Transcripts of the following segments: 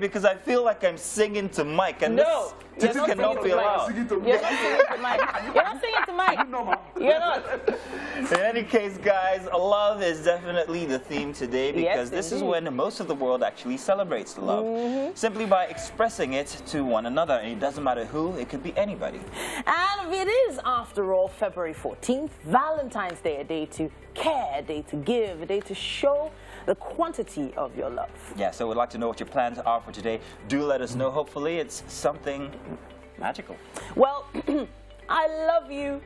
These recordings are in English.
Because I feel like I'm singing to Mike, and no, this cannot be allowed. You're not singing to Mike. You're not singing to Mike. You're not. In any case, guys, love is definitely the theme today because this is when most of the world actually celebrates love. Simply by expressing it to one another. And it doesn't matter who, it could be anybody. And it is, after all, February 14th, Valentine's Day, a day to care, a day to give, a day to show the quantity of your love. Yeah, so we'd like to know what your plans are for today. Do let us know. Hopefully it's something magical. Well, I love you.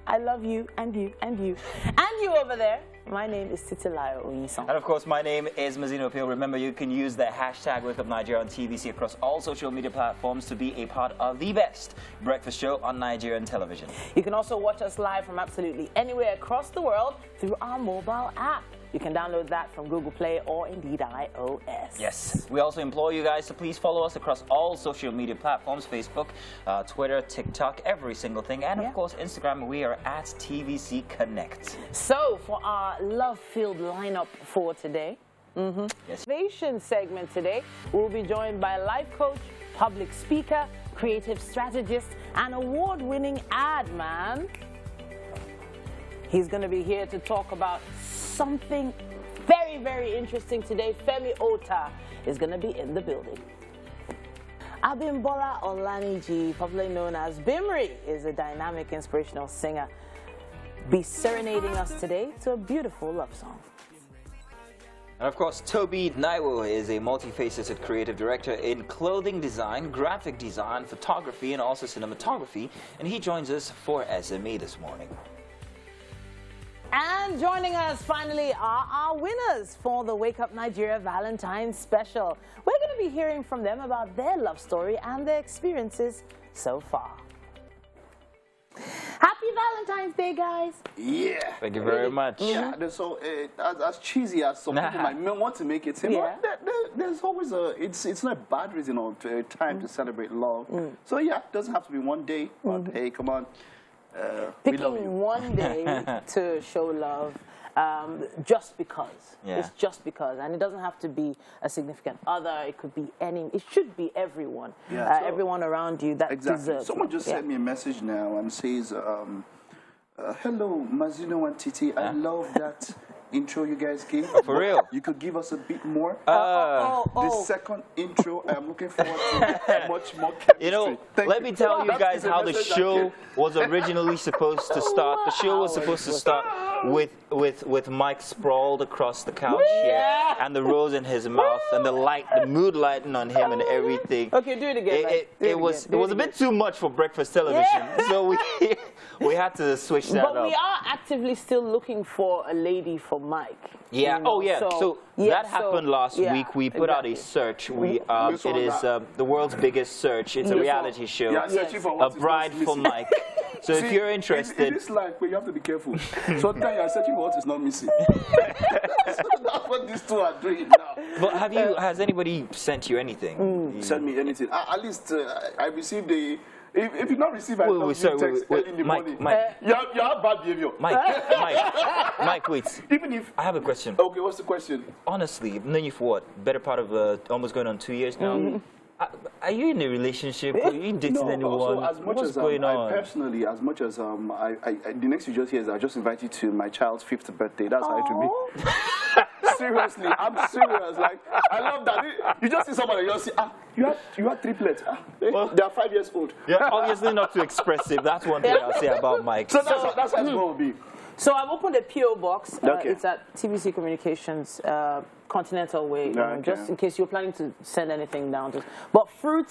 I love you and you and you. And you over there. My name is Titilayo Oyinsan. And of course, my name is Mazino Pio. Remember, you can use the hashtag WakeUpNigeria on TVC across all social media platforms to be a part of the best breakfast show on Nigerian television. You can also watch us live from absolutely anywhere across the world through our mobile app. You can download that from Google Play or indeed iOS. Yes. We also implore you guys to please follow us across all social media platforms, Facebook, Twitter, TikTok, every single thing. And of course, Instagram, we are at TVC Connect. So for our love-filled lineup for today, Innovation segment today, we'll be joined by a life coach, public speaker, creative strategist, and award-winning ad man. He's going to be here to talk about something very, very interesting today. Femi Ota is going to be in the building. Abimbola Olaniji, popularly known as Bimri, is a dynamic, inspirational singer, be serenading us today to a beautiful love song. And of course, Toby Naiwo is a multifaceted creative director in clothing design, graphic design, photography, and also cinematography. And he joins us for SME this morning. And joining us finally are our winners for the Wake Up Nigeria Valentine's Special. We're going to be hearing from them about their love story and their experiences so far. Happy Valentine's Day, guys. Yeah. Thank you very much. Yeah, so as cheesy as some people might want to make it seem, there's always it's not a bad reason or time to celebrate love. So yeah, it doesn't have to be one day, but hey, come on. Picking one day to show love just because. It's just because. And it doesn't have to be a significant other. It could be it should be everyone. Yeah, so everyone around you that deserves. Someone just sent me a message now and says, hello, Mazino and Titi. I love that intro you guys gave. For real? You could give us a bit more. The second intro, I'm looking forward to much more chemistry. You know, let me tell you guys how the show was originally supposed to start. The show was supposed to start with Mike sprawled across the couch here, and the rose in his mouth, and the mood lighting on him and everything. Okay, do it again. It was a bit too much for breakfast television, so we had to switch that up. But we are actively still looking for a lady for Mike. Yeah. You know? Oh, yeah. So that happened last week. We put out a search. It is the world's biggest search. It's a reality show. A bride for Mike. So if you're interested, in this life, you have to be careful. Sometimes you're searching for what is not missing. That's what these two are doing now. But has anybody sent you anything? Send me anything. At least I received a. If you not receive, I love you text early in the morning. Mike, you have bad behavior. Mike, wait. Even if I have a question. Okay, what's the question? Honestly, I've known you for what? Better part of almost going on 2 years now. Are you in a relationship? Are you dating anyone? So What's going on? Personally, as much as the next you just hear is I just invite you to my child's 5th birthday. That's how it will be. Seriously, I'm serious. Like, I love that. You just see somebody, you just see, you have triplets. Well, they are 5 years old. Yeah, obviously not too expressive. That's one thing I'll say about Mike. So that's how it's going to be. So I've opened a P.O. box. It's at TVC Communications, Continental Way, just in case you're planning to send anything down. But fruit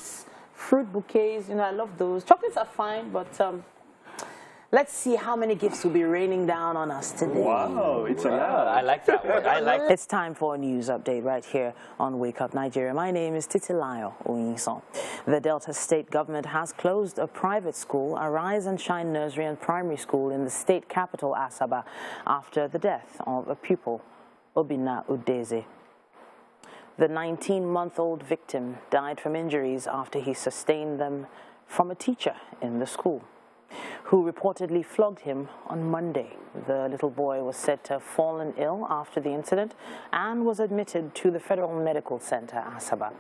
bouquets, I love those. Chocolates are fine, but let's see how many gifts will be raining down on us today. Wow, it's a lot. I like that one. It's time for a news update right here on Wake Up Nigeria. My name is Titilayo Oyinsan. The Delta State government has closed a private school, a Rise and Shine nursery and primary school in the state capital, Asaba, after the death of a pupil, Obinna Udeze. The 19-month-old victim died from injuries after he sustained them from a teacher in the school, who reportedly flogged him on Monday. The little boy was said to have fallen ill after the incident and was admitted to the Federal Medical Center, Asaba.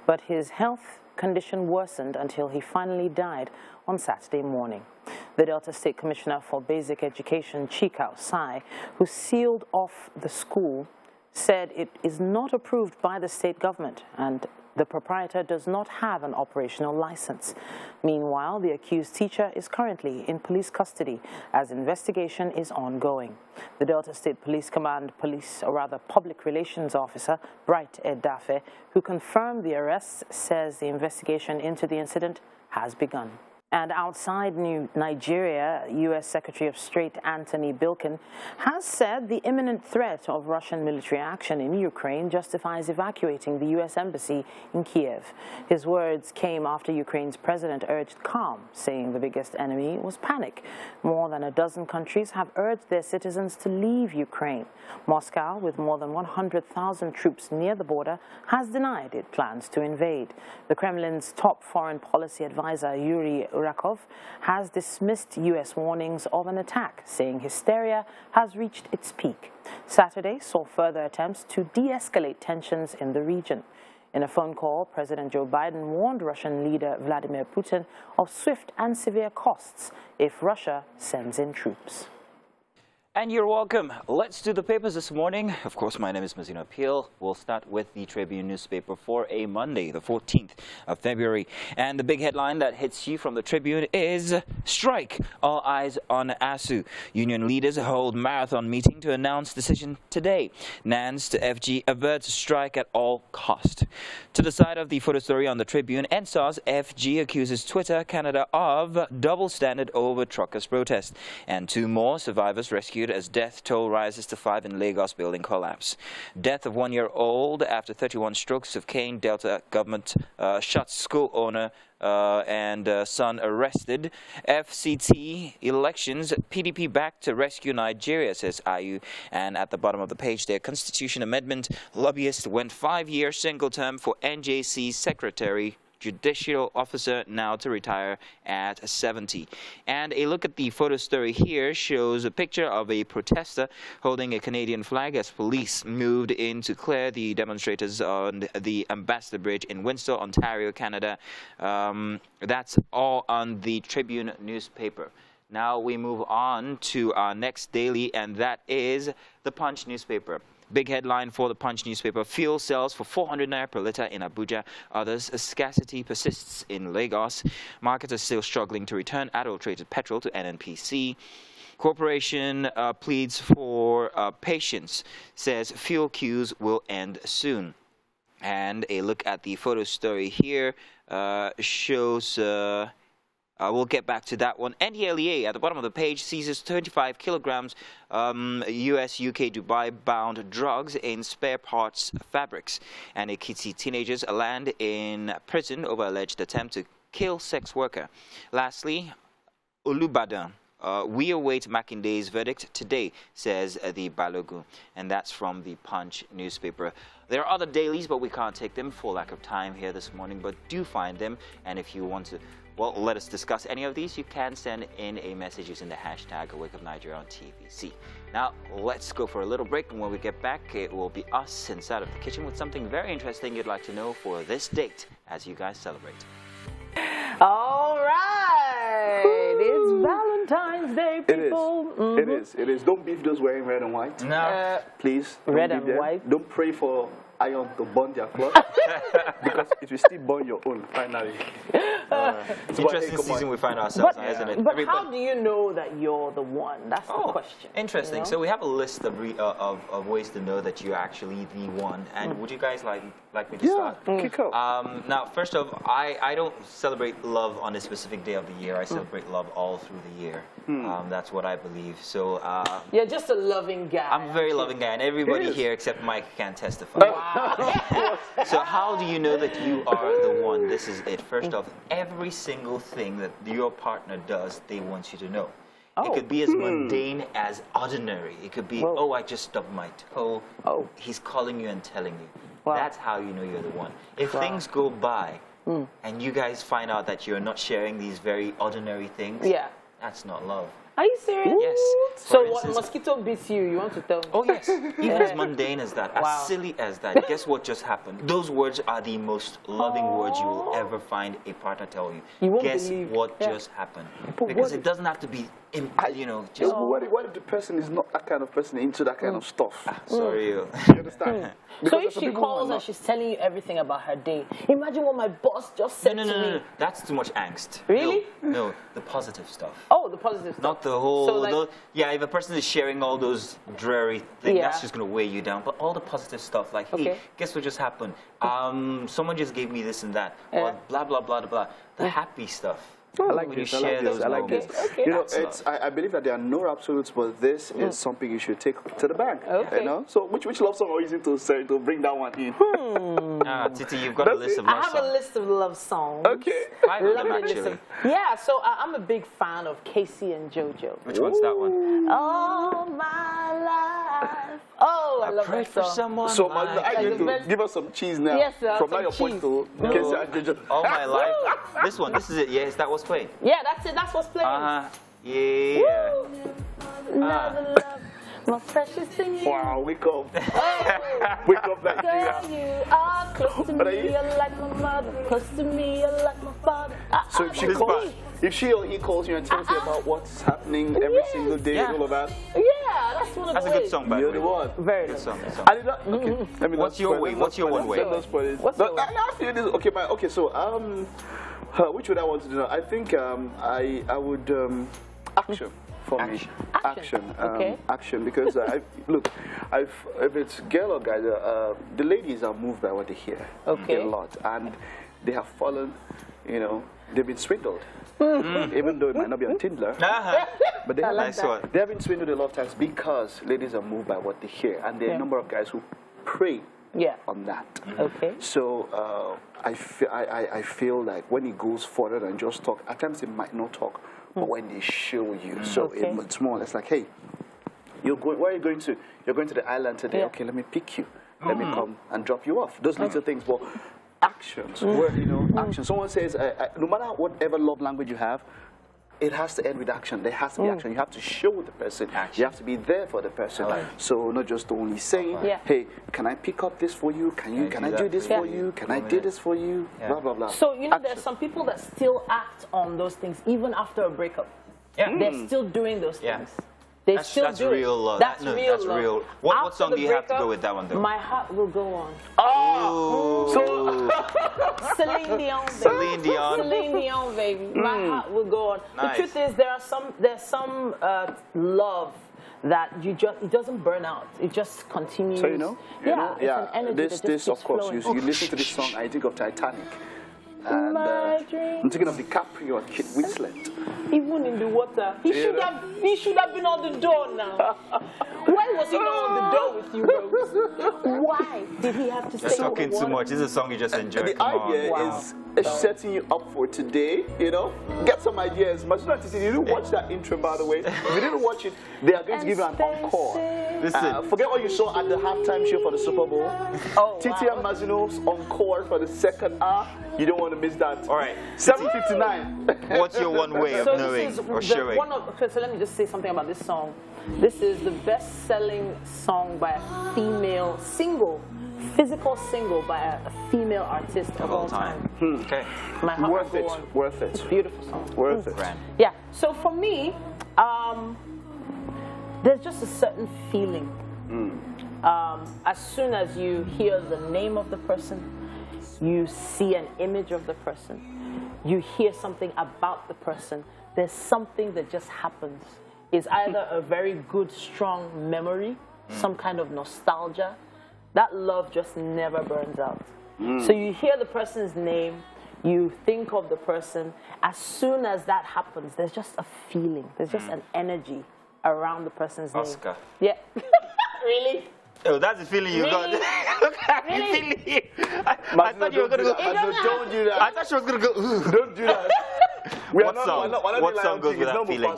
but his health condition worsened until he finally died on Saturday morning. The Delta State Commissioner for Basic Education, Chikao Sai, who sealed off the school, said it is not approved by the state government and the proprietor does not have an operational license. Meanwhile, the accused teacher is currently in police custody as investigation is ongoing. The Delta State Police Command Public Relations Officer, Bright Edafe, who confirmed the arrest, says the investigation into the incident has begun. And outside Nigeria, U.S. Secretary of State Antony Blinken has said the imminent threat of Russian military action in Ukraine justifies evacuating the U.S. embassy in Kiev. His words came after Ukraine's president urged calm, saying the biggest enemy was panic. More than a dozen countries have urged their citizens to leave Ukraine. Moscow, with more than 100,000 troops near the border, has denied it plans to invade. The Kremlin's top foreign policy advisor, Yuri Urakov, has dismissed U.S. warnings of an attack, saying hysteria has reached its peak. Saturday saw further attempts to de-escalate tensions in the region. In a phone call, President Joe Biden warned Russian leader Vladimir Putin of swift and severe costs if Russia sends in troops. And you're welcome. Let's do the papers this morning. Of course, my name is Mazino Appeal. We'll start with the Tribune newspaper for a Monday, the 14th of February. And the big headline that hits you from the Tribune is strike. All eyes on ASU. Union leaders hold marathon meeting to announce decision today. NANS to FG averts strike at all cost. To the side of the photo story on the Tribune, NSAS FG accuses Twitter Canada of double standard over truckers' protest. And 2 more survivors rescued as death toll rises to 5 in Lagos building collapse. Death of 1-year-old after 31 strokes of cane. Delta government shuts school owner and son arrested. FCT elections. PDP back to rescue Nigeria, says IU. And at the bottom of the page there, Constitution Amendment. Lobbyist went 5-year single term for NJC Secretary. Judicial officer now to retire at 70. And a look at the photo story here shows a picture of a protester holding a Canadian flag as police moved in to clear the demonstrators on the Ambassador Bridge in Windsor, Ontario, Canada. That's all on the Tribune newspaper. Now we move on to our next daily, and that is the Punch newspaper. Big headline for the Punch newspaper: fuel sells for 400 naira per litre in Abuja. Others, scarcity persists in Lagos. Markets are still struggling to return adulterated petrol to NNPC. Corporation pleads for patience, says fuel queues will end soon. And a look at the photo story here shows... we'll get back to that one. NDLEA at the bottom of the page seizes 25 kilograms US, UK, Dubai bound drugs in spare parts fabrics. And Ekiti teenagers land in prison over alleged attempt to kill sex worker. Lastly, Olubadan. We await Makinde's verdict today, says the Balogun. And that's from the Punch newspaper. There are other dailies, but we can't take them for lack of time here this morning. But do find them. And if you want to, well, let us discuss any of these, you can send in a message using the hashtag #WakeUpNigeria on TVC. Now, let's go for a little break. And when we get back, it will be us inside of the kitchen with something very interesting you'd like to know for this date as you guys celebrate. All right. It's Valentine's Day, people. It is. It is. Don't beef those wearing red and white. No. Please. Red and white. Don't pray for iron to burn their clothes because it will still burn your own finally. Interesting season we find ourselves in, isn't it? But how do you know that you're the one? That's the question. Interesting. You know? So we have a list of ways to know that you're actually the one. And would you guys like me to start? Kick off. Now, first off, I don't celebrate love on a specific day of the year. I celebrate love all through the year. That's what I believe. So you're just a loving guy. I'm a very loving guy, and everybody here except Mike can testify. So how do you know that you are the one? This is it. First off, every single thing that your partner does, they want you to know. It could be as mundane as ordinary. It could be, oh, I just stubbed my toe. Oh, he's calling you and telling you. That's how you know you're the one. If things go by and you guys find out that you're not sharing these very ordinary things, that's not love. Are you serious? Yes. So For what instance- mosquito beats you want to tell me? Oh yes, even as mundane as that, Wow. as silly as that. Guess what just happened? Those words are the most loving words you will ever find a partner tell you. You won't Guess believe. what Yeah. just happened? But Because what it doesn't have to be, just. What if the person is not that kind of person into that kind of stuff? Sorry. You understand? So Because if there's some she people who are calls and not- she's telling you everything about her day, imagine what my boss just said No, to me. that's too much angst. Really? No, the positive stuff. Oh, the positive stuff. Not the whole. So, like- yeah, if a person is sharing all those dreary things, Yeah. that's just gonna weigh you down. But all the positive stuff, like, hey, Okay. guess what just happened? Someone just gave me this and that, Yeah. or blah blah blah blah. The happy stuff. I like When you this. I share like this. those I like this. moments. Okay. You know, That's it's. I believe that there are no absolutes, but this is something you should take to the bank. Okay. You know. So, which love song are you using to say to bring that one in? Titi, you've got a That's list it. of I love have a songs. list of love songs. Okay. 5 of them Lovely list actually. of- Yeah, so I'm a big fan of Casey and JoJo. Which one's that one? All my life. Oh, I love Pray that for song. someone. So, like I Like need the to best- give us some cheese now. Yes, From now some your point cheese. to No. Casey and JoJo. All my life. This one. This is it. Yes, that was played. Yeah, that's it. That's what's playing. Yeah. Never love, my precious thing. Wow, wake up. Wake up, Nigeria. Girl, you are close to But are me, you- you're like my mother. Close to me, you're like my father. So if she This calls, part. if she or he calls you and tells you about what's happening every Yes. single day Yeah. and all of that, Yeah, that's one of That's the a good ways. song, by you're the the way. one. Very Good good. song. Good song. I did not. Okay. Let me What's not your spoil it. way? Let's What's your not one spoil way? it. Let's not spoil it. What's No, your way? I feel this. Okay, so which would I want to do now? I think I would action for me. Action. Okay. Action because look, if it's girl or guy, the ladies are moved by what they hear. Okay. A lot, and they have fallen. You know, they've been swindled. Even though it might not be on Tinder, Uh-huh. but they have, Nice one. they have been swindled a lot of times because ladies are moved by what they hear, and there are a Yeah. number of guys who prey Yeah. on that. Okay. So I feel like when it goes further than just talk, at times it might not talk, but when they show you, so Okay. it's more or less like, hey, where are you going to? You're going to the island today. Yeah. Okay, let me pick you. Let me come and drop you off. Those little things, but actions, where, action. Someone says, no matter whatever love language you have, it has to end with action. There has to be action. You have to show the person. Action. You have to be there for the person. I like it. So not just only saying, Yeah. hey, can I pick up this for you? Can I do this for for you? you? Can I Yeah. do this for you? Yeah. Blah, blah, blah. So, you know, there's Action. some people that still act on those things even after a breakup. Yeah. They're still doing those Yeah. things. They That's- still that's do real it. love. That's No, real that's love. real. What After song the do you have to breakup, go with that one, though? My heart will go on. Oh. Celine Dion, baby. Celine Dion. Celine Dion, baby. My heart will go on. Nice. The truth is, there's some love that it doesn't burn out. It just continues. So, it's an energy that just this of keeps course, flowing. you listen to this song, I think of Titanic. And My I'm dreams. thinking of DiCaprio and Kate Winslet. Even in the water, he should have been on the door now. Why was he not on the door with you, Rose? Why did he have to You're stay on talking the too water? much. This is a song you just enjoyed. The Come on. idea Wow. is setting you up for today, Get some ideas. Masuna Titi, you didn't watch that intro, by the way. If you didn't watch it, they are going to give you an encore. Listen. Forget what you saw at the halftime show for the Super Bowl. Oh, Titi and Mazino's encore for the second hour. You don't want to miss that. All right. 7:59. What's your one way of So knowing this is or showing? okay, so let me just say something about this song. This is the best-selling song by a female physical single by a female artist of all time. Okay. My heart Worth will it. go on. Worth It's it. a beautiful song. Worth it. Grand. Yeah. So for me, there's just a certain feeling. As soon as you hear the name of the person, you see an image of the person, you hear something about the person, there's something that just happens. It's either a very good, strong memory, some kind of nostalgia. That love just never burns out. So you hear the person's name, you think of the person. As soon as that happens, there's just a feeling, there's just an energy around the person's Oscar. name. Yeah. Really? Oh, that's the feeling you got. Really? Look at the Really? feeling. I thought you were going to go. Don't do that. I thought she was going to go. Ooh. Don't do that. What song goes with that feeling?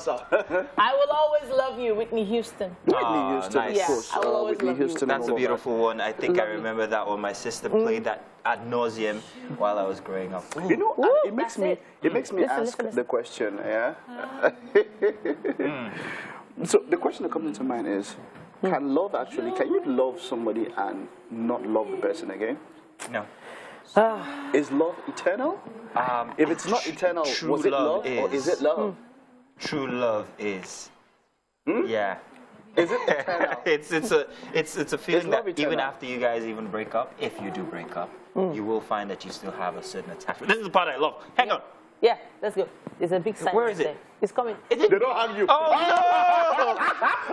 I Will Always Love You, Whitney Houston. Whitney Houston, nice. of course. I Will Always Whitney Love You. Houston. That's a beautiful one. I think I Love you. remember that one. My sister played that ad nauseum while I was growing up. You know, Ooh, it makes that's me Listen, ask listen. the question, yeah? So the question that comes into mind is, can you love somebody and not love the person again? No. Is love eternal? If it's not eternal, true was it love love or is it love? True love is. Yeah. Is it eternal? It's a feeling love that even eternal? after you guys even break up, if you do break up, you will find that you still have a certain attachment. This is the part I love. Hang on. Yeah, let's go. There's a big sign. Where right is it? there. It's coming. They don't hug you. Oh,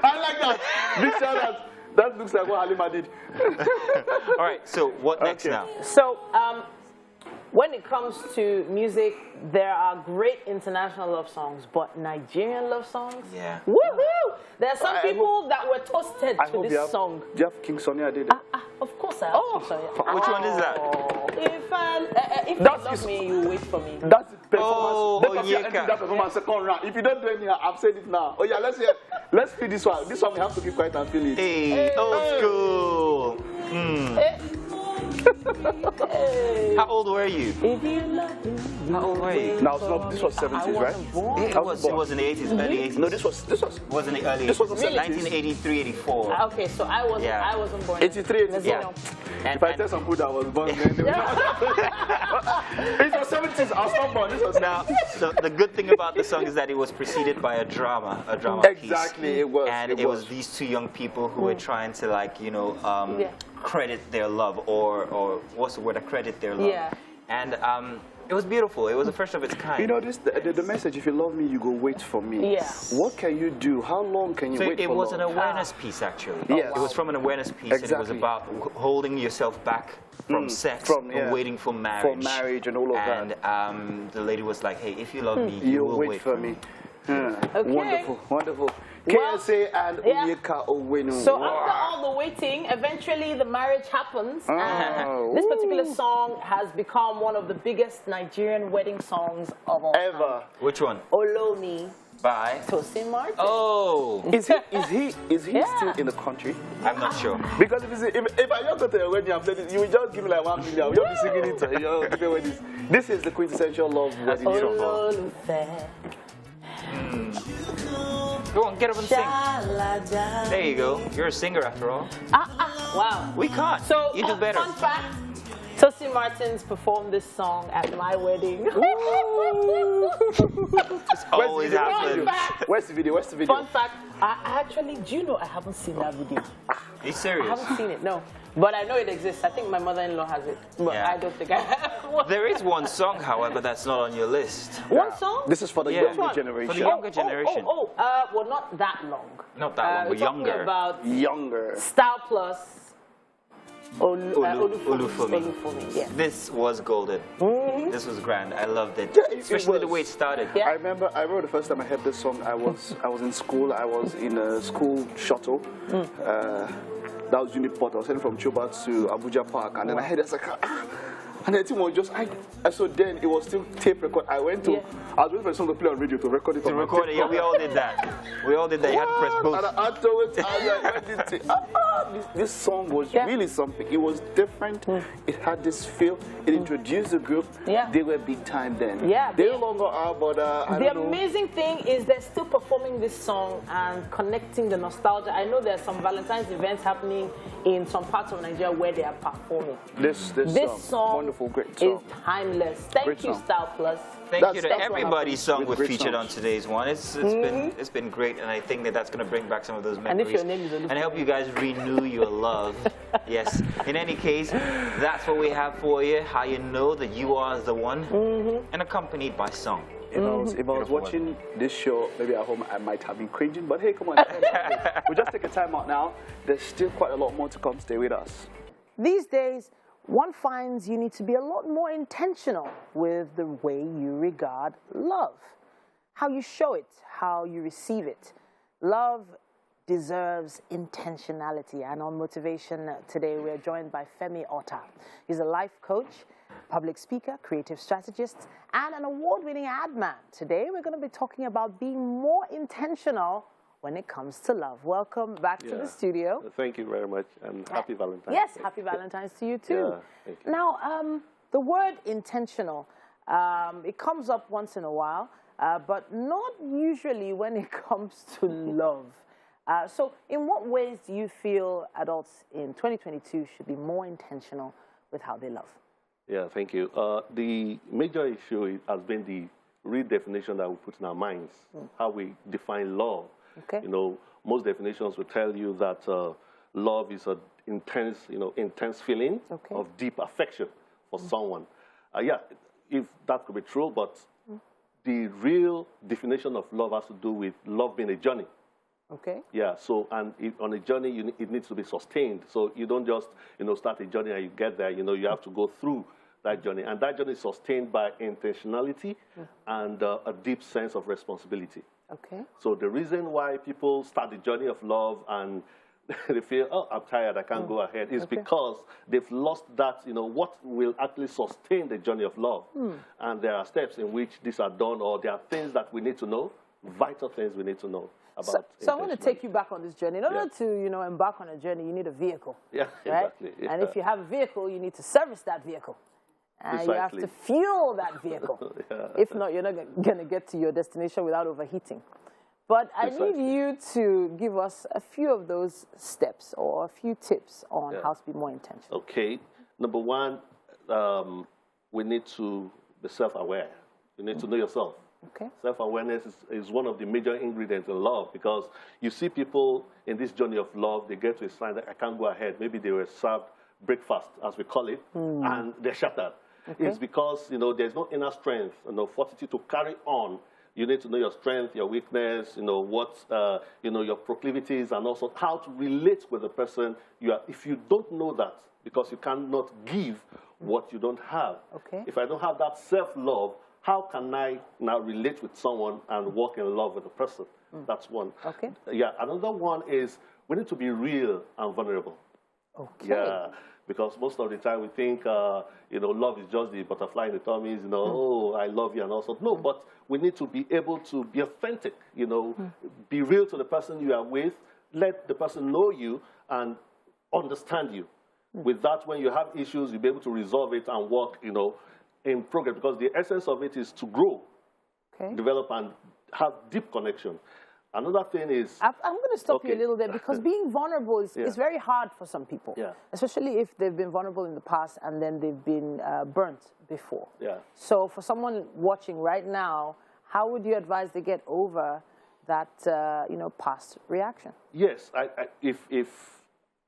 I like that. Big shout out. That looks like what Halima did. All right. So what next Okay. now? So, when it comes to music, there are great international love songs, but Nigerian love songs? Yeah. Woohoo! There are some I people that were toasted I to hope you this have, song. do you have King Sonny Ade there? Of course I have. Sorry. Which one is that? If you That's love his- me, you wait for me. That's the performance. Oh, Let us hear Onyeka. that performance second round. If you don't do anything, I've said it now. Oh yeah, let's hear. Let's feel this one. This one we have to keep quiet and feel it. Hey, old school. How old were you? If you love me, How old were you? Now it's not. This was 70s, right? It was in the 80s, early 80s. No, this was. Was in the early This was 80s. really? 1983, 84. Okay, so I wasn't born. 83, 84. Yeah. If I tell some people that I was born, then they will It was 70s. I was not born. This was Now, the good thing about the song is that it was preceded by a drama piece. Exactly, it was. And it was these two young people who were trying to, like, credit their love, or what's the word? Accredit their love. Yeah. And it was beautiful. It was the first of its kind. You know, the message, if you love me, you go wait for me. Yes. What can you do? How long can you So wait it for was an love? awareness piece, actually. Yes. It was from an awareness piece, and it was Exactly. about holding yourself back from sex, from, and waiting for marriage. For marriage and all of and, that. And the lady was like, hey, if you love me, You will wait for me. Okay. Wonderful, wonderful. Well, KSA and yeah. Onyeka Owenu. So after all the waiting, eventually the marriage happens. And this particular song has become one of the biggest Nigerian wedding songs of all time. Ever. Which one? Olomi, Bye. Tosin Martin. Oh, Is he Yeah. still in the country? I'm not sure. Because if I don't go to a wedding, I'm telling you, will just give me like 1 million. You'll be singing it. Different weddings. This is the quintessential love wedding song. Ololufe. Go on, get up and sing. Shalada. There you go. You're a singer after all. Wow. We can't. So, You do better. fun fact, Tosin Martins performed this song at my wedding. This always happens. Where's the video? Where's the video? Fun fact, I actually, do you know I haven't seen that video? Are you I serious? haven't seen it, no. But I know it exists. I think my mother-in-law has it. But Yeah. I don't think I have. There is one song, however, that's not on your list. One song? This is for the Yeah. younger For the generation. younger generation. Well, not that long. Not that long, but we're talking younger. about Younger. Style Plus. Olufumi. Olufumi. Yeah. This was golden. This was grand. I loved it. Yeah, it Especially the was. way it started. Yeah. I remember the first time I heard this song, I was in school. I was in a school shuttle. That was Uniport. I was heading from Chuba to Abuja Park, and then I heard it, I was like, and the thing was just, so then it was still tape record. I was waiting for the song to play on radio to record it. To record it, yeah, we all did that. We all did that. You had to press And both. afterwards, I was like, when this thing, this song was really something. It was different. It had this feel. It introduced the group. Yeah. They were big time then. Yeah, They no longer are, but I The don't know. amazing thing is they're still performing this song and connecting the nostalgia. I know there's some Valentine's events happening in some parts of Nigeria where they are performing. This song wonderful, great is song. timeless. Thank Great you, song. Style Plus. Thank you to That's what everybody's song happens we with great featured on songs. today's one. It's been great, and I think that's going to bring back some of those And memories. if your name is Olufumi. And help you guys renew your love. Yes. In any case, that's what we have for you. How you know that you are the one, and accompanied by song. If I was Beautiful watching this show, maybe at home, I might have been cringing, but hey, come on. We'll just take a time out now. There's still quite a lot more to come. Stay with us. These days, one finds you need to be a lot more intentional with the way you regard love, how you show it, how you receive it. Love deserves intentionality. And on Motivation today, we're joined by Femi Otta. He's a life coach, public speaker, creative strategist, and an award-winning ad man. Today, we're going to be talking about being more intentional when it comes to love. Welcome back to the studio. Thank you very much, and happy Valentine's Yes, Day. happy Valentine's to you too. Yeah, thank you. Now, the word intentional, it comes up once in a while, but not usually when it comes to love. So in what ways do you feel adults in 2022 should be more intentional with how they love? Yeah, thank you. The major issue has been the redefinition that we put in our minds, how we define love. Okay. You know, most definitions will tell you that love is an intense feeling of deep affection for someone. Yeah, if that could be true, but the real definition of love has to do with love being a journey. Okay. Yeah, so, and on a journey, it needs to be sustained. So you don't just, start a journey and you get there. You have to go through that journey. And that journey is sustained by intentionality and a deep sense of responsibility. Okay. So the reason why people start the journey of love and they feel, oh, I'm tired, I can't go ahead, is because they've lost that, what will actually sustain the journey of love. And there are steps in which these are done, or there are things that we need to know, vital things we need to know about. So I want to take you back on this journey. In order to, embark on a journey, you need a vehicle. Yeah, right? exactly. Yeah. And if you have a vehicle, you need to service that vehicle. And you have to fuel that vehicle. If not, you're not going to get to your destination without overheating. But I need you to give us a few of those steps or a few tips on how to be more intentional. Okay. Number one, we need to be self-aware. You need to know yourself. Okay. Self-awareness is one of the major ingredients in love, because you see people in this journey of love, they get to a sign that I can't go ahead. Maybe they were served breakfast, as we call it, and they're shattered. Okay. It's because, there's no inner strength, fortitude to carry on. You need to know your strength, your weakness, what, your proclivities, and also how to relate with the person you are. If you don't know that, because you cannot give what you don't have. Okay. If I don't have that self-love, how can I now relate with someone and walk in love with a person? That's one. Okay. Yeah. Another one is we need to be real and vulnerable. Okay. Yeah. Because most of the time we think, love is just the butterfly in the tummies, oh, I love you and all sorts. No, but we need to be able to be authentic, be real to the person you are with, let the person know you and understand you. With that, when you have issues, you'll be able to resolve it and work, in progress, because the essence of it is to grow, develop, and have deep connection. Another thing is... I'm going to stop you a little bit, because being vulnerable is very hard for some people, especially if they've been vulnerable in the past and then they've been burnt before. Yeah. So for someone watching right now, how would you advise they get over that, past reaction? Yes, if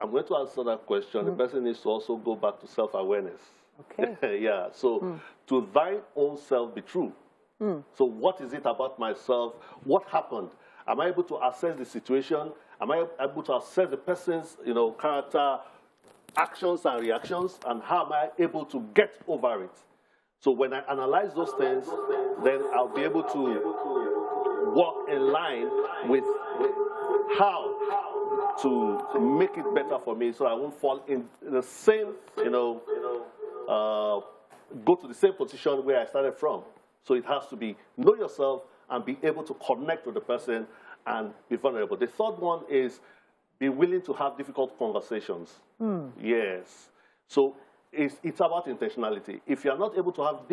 I'm going to answer that question, the person needs to also go back to self-awareness. Okay. Yeah, so to thy own self be true. So what is it about myself? What happened? Am I able to assess the situation? Am I able to assess the person's, character, actions and reactions? And how am I able to get over it? So when I analyze those things, then I'll be able to walk in line with how to make it better for me, so I won't fall in the same, go to the same position where I started from. So it has to be know yourself and be able to connect with the person and be vulnerable. The third one is be willing to have difficult conversations. Yes. So it's about intentionality. If you're not able to have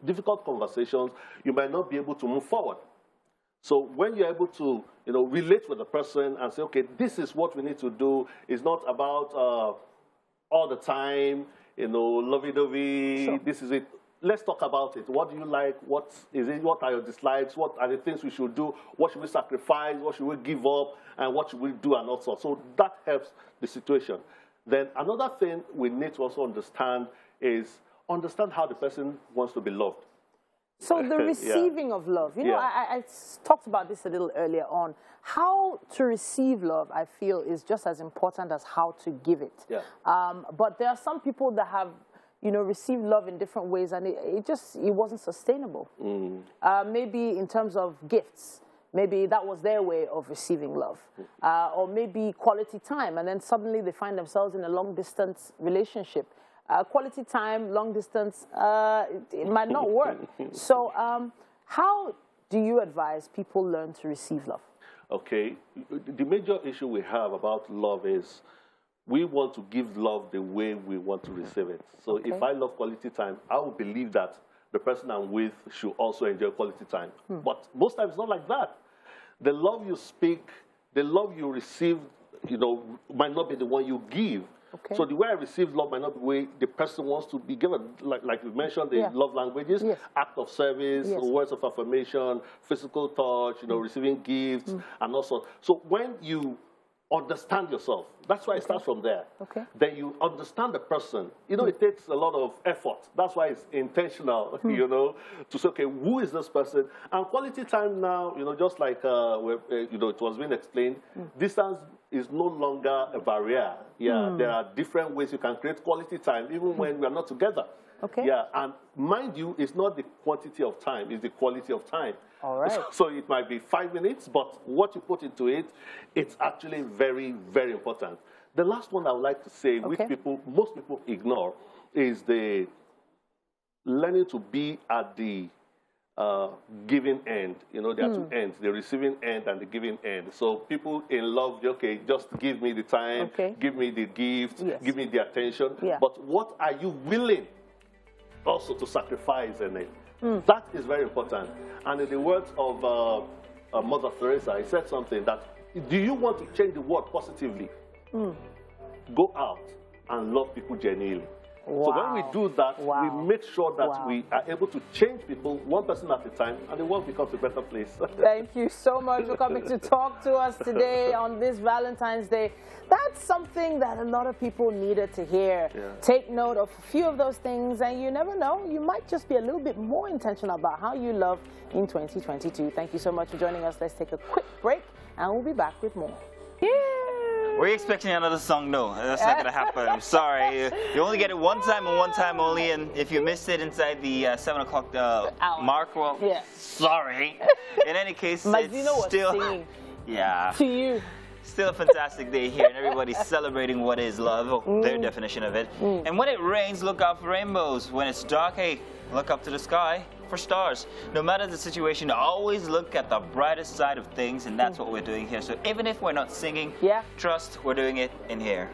difficult conversations, you might not be able to move forward. So when you're able to, relate with the person and say, okay, this is what we need to do. It's not about all the time, lovey-dovey. Sure. This is it. Let's talk about it. What do you like? What is it? What are your dislikes? What are the things we should do? What should we sacrifice? What should we give up? And what should we do? And all sorts. So that helps the situation. Then another thing we need to also understand is understand how the person wants to be loved. So the receiving of love. I talked about this a little earlier on. How to receive love, I feel, is just as important as how to give it. Yeah. But there are some people that have received love in different ways, and it wasn't sustainable. Maybe in terms of gifts, maybe that was their way of receiving love. Or maybe quality time, and then suddenly they find themselves in a long-distance relationship. quality time, long distance, it might not work. So how do you advise people learn to receive love? Okay, the major issue we have about love is we want to give love the way we want to receive it. So if I love quality time, I will believe that the person I'm with should also enjoy quality time. But most times it's not like that. The love you speak, the love you receive, might not be the one you give. Okay. So the way I receive love might not be the way the person wants to be given. Like we mentioned, the love languages, act of service, words of affirmation, physical touch, receiving gifts, and also. So when you understand yourself, that's why it starts from there. Okay. Then you understand the person. It takes a lot of effort. That's why it's intentional, to say, okay, who is this person? And quality time now, just like, it was being explained, distance is no longer a barrier. Yeah, there are different ways you can create quality time, even when we are not together. Okay. Yeah, and mind you, it's not the quantity of time, it's the quality of time. All right. So it might be 5 minutes, but what you put into it, it's actually very, very important. The last one I would like to say, which most people ignore, is the learning to be at the giving end. There are two ends, the receiving end and the giving end. So people in love, okay, just give me the time, give me the gift, give me the attention. Yeah. But what are you willing also to sacrifice in it? That is very important. And in the words of Mother Teresa, he said something that, do you want to change the world positively? Go out and love people genuinely. Wow. So when we do that, we make sure that we are able to change people one person at a time, and the world becomes a better place. Thank you so much for coming to talk to us today on this Valentine's Day. That's something that a lot of people needed to hear. Yeah. Take note of a few of those things, and you never know, you might just be a little bit more intentional about how you love in 2022. Thank you so much for joining us. Let's take a quick break, and we'll be back with more. Yeah. We're expecting another song. No, that's not going to happen. I'm sorry. You only get it one time and one time only. And if you missed it inside the 7 o'clock mark, well, sorry. In any case, it's still... singing to you. Still a fantastic day here, and everybody's celebrating what is love, their definition of it. And when it rains, look out for rainbows. When it's dark, hey, look up to the sky for stars. No matter the situation, always look at the brightest side of things, and that's what we're doing here. So even if we're not singing, trust we're doing it in here.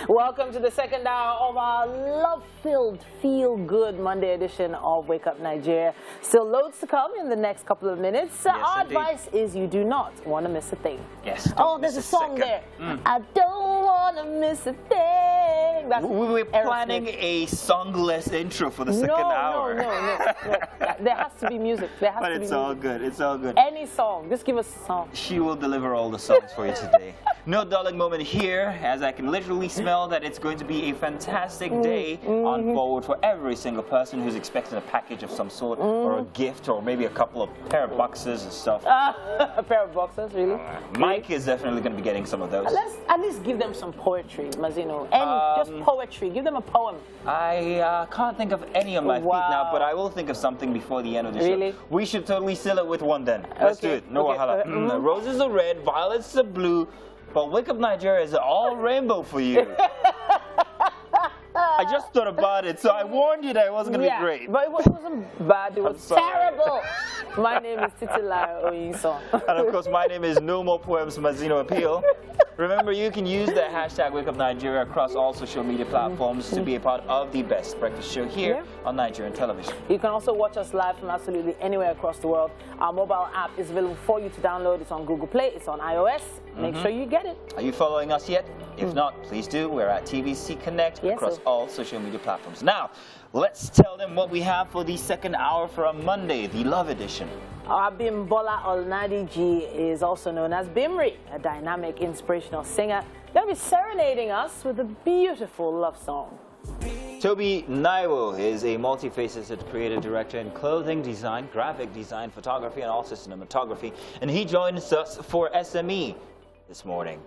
Welcome to the second hour of our love-filled, feel-good Monday edition of Wake Up Nigeria. Still loads to come in the next couple of minutes. Our advice is you do not want to miss a thing. Yes. Oh, there's a song there. I don't want to miss a thing. That's we're planning a songless intro for the second hour. No. There has to be music. There has but to be it's all music. good. It's all good. Any song. Just give us a song. She will deliver all the songs for you today. No dulling moment here, as I can literally smell that it's going to be a fantastic day on forward for every single person who's expecting a package of some sort, or a gift, or maybe a couple of pair of boxes and stuff. A pair of boxes, really? Mike is definitely going to be getting some of those. Let's at least give them some poetry, Mazino. Just poetry. Give them a poem. I can't think of any on my feet now, but I will think of something before the end of the show. We should totally seal it with one then. Let's do it. No wahala. Roses are red, violets are blue, but Wake Up Nigeria is all rainbow for you. I just thought about it, so I warned you that it wasn't going to be great. But it wasn't bad, it was terrible. My name is Titilayo Oyinson. And of course, my name is No More Poems Mazino Appeal. Remember, you can use the hashtag Wake Up Nigeria across all social media platforms to be a part of the best breakfast show here on Nigerian television. You can also watch us live from absolutely anywhere across the world. Our mobile app is available for you to download. It's on Google Play, it's on iOS. Make sure you get it. Are you following us yet? If not, please do. We're at TVC Connect across all social media platforms. Now, let's tell them what we have for the second hour for a Monday, the Love Edition. Our Bimbola Olnadiji is also known as Bimri, a dynamic, inspirational singer. They'll be serenading us with a beautiful love song. Toby Naiwo is a multifaceted creative director in clothing design, graphic design, photography, and also cinematography. And he joins us for SME this morning.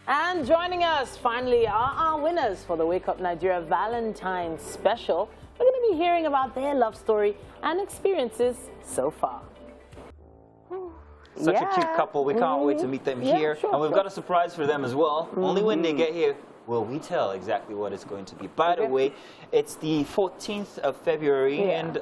And joining us, finally, are our winners for the Wake Up Nigeria Valentine's Special. We're going to be hearing about their love story and experiences so far. Such a cute couple. We can't wait to meet them here. And we've got a surprise for them as well. Only when they get here, will we tell exactly what it's going to be. By the way, it's the 14th of February, and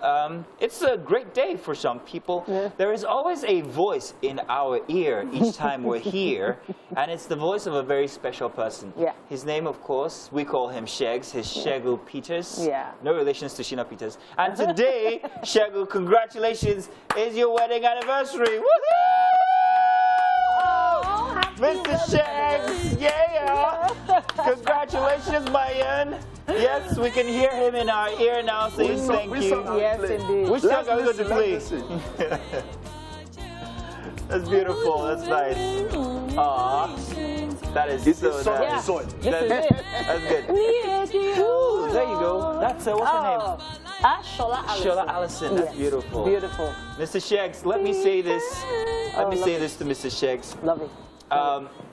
it's a great day for some people. There is always a voice in our ear each time we're here, and it's the voice of a very special person. His name, of course, we call him Shegs, his Shegu Peters. No relations to Shina Peters. And today, Shegu, congratulations, is your wedding anniversary. Woohoo! Mr. Shegs, congratulations, Mayan. Yes, we can hear him in our ear now saying thank you. Yes, indeed. Which song are we going to play? That's beautiful. That's nice. Aww. That is so nice. That's good. Ooh, there you go. That's what's her name? Shola Allison. Shola Allison. That's beautiful. Beautiful. Mr. Shegs, let me say this. Let me say this to Mr. Shegs. Lovely.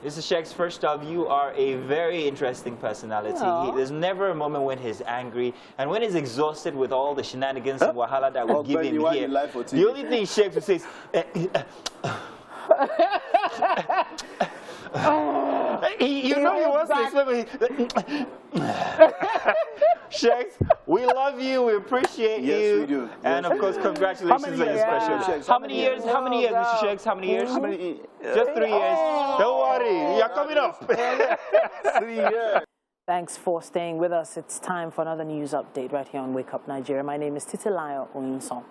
Mr. Shegs, first off, you are a very interesting personality. There's never a moment when he's angry, and when he's exhausted with all the shenanigans and wahala that we give him here, the only thing Shegs would say is, you know he wants to explain. Shegs, we love you, we appreciate you. Yes, we do. And of course, congratulations on your special. How many years, Mr. Shegs? How many years? Just 3 years. Don't worry, you're coming up. 3 years. Thanks for staying with us. It's time for another news update right here on Wake Up Nigeria. My name is Titilayo Oyinson.